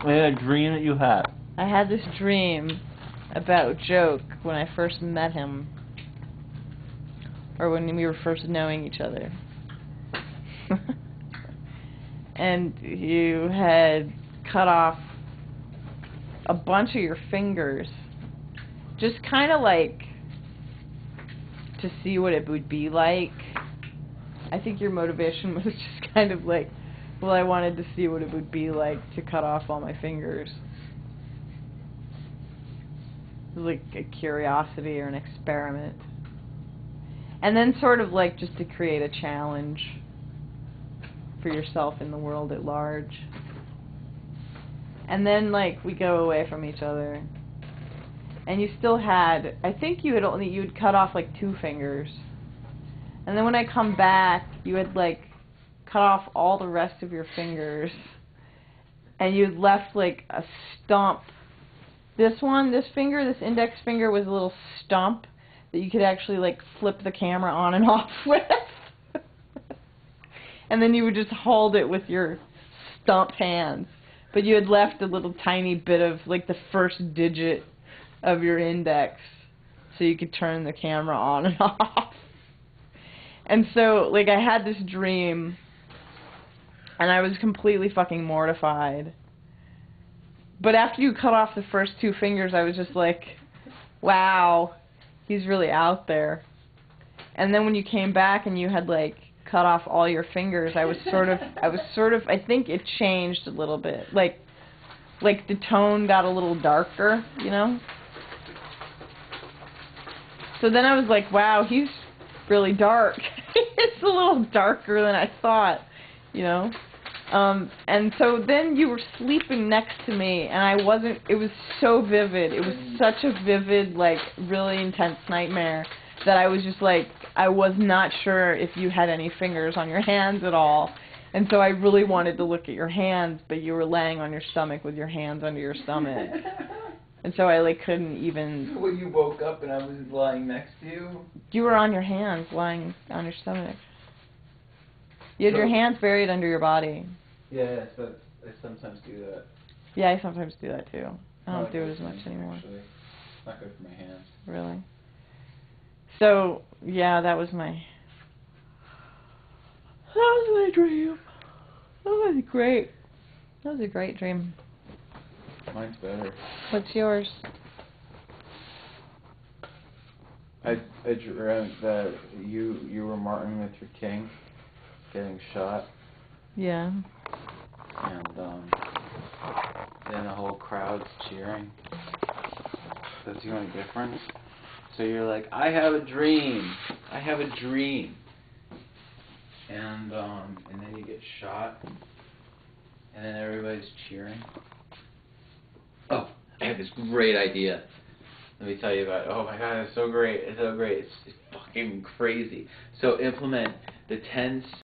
A dream that you had. I had this dream about Joke when I first met him. Or when we were first knowing each other. And you had cut off a bunch of your fingers. Just kind of like to see what it would be like. I think your motivation was just kind of like, well, I wanted to see what it would be like to cut off all my fingers. It was like a curiosity or an experiment. And then sort of like just to create a challenge for yourself in the world at large. And then like we go away from each other. And you still had, I think you'd cut off like 2 fingers. And then when I come back, you had like cut off all the rest of your fingers. And you'd left like a stump. This finger, this index finger was a little stump that you could actually like flip the camera on and off with. And then you would just hold it with your stump hands. But you had left a little tiny bit of like the first digit of your index so you could turn the camera on and off. And so like I had this dream and I was completely fucking mortified. But after you cut off the first 2 fingers, I was just like, wow, he's really out there. And then when you came back and you had like cut off all your fingers, I was sort of, I think it changed a little bit. Like the tone got a little darker, you know? So then I was like, wow, he's really dark. It's a little darker than I thought, you know? And so then you were sleeping next to me, and I wasn't, it was so vivid. It was such a vivid, like, really intense nightmare that I was just like, I was not sure if you had any fingers on your hands at all. And so I really wanted to look at your hands, but you were laying on your stomach with your hands under your stomach. And so I, like, couldn't even... So when you woke up and I was lying next to you? You were on your hands, lying on your stomach. You had your hands buried under your body. Yeah, so I sometimes do that. Yeah, I sometimes do that too. I don't do it as much anymore. Actually. It's not good for my hands. Really? So, yeah, that was my dream. That was great. That was a great dream. Mine's better. What's yours? I dreamt that you were Martin Luther King getting shot. Yeah. And then the whole crowd's cheering. Does it make a difference? So you're like, I have a dream. I have a dream. And then you get shot. And then everybody's cheering. Oh, I have this great idea. Let me tell you about it. Oh my god, it's so great. It's so great. It's fucking crazy. So implement the 10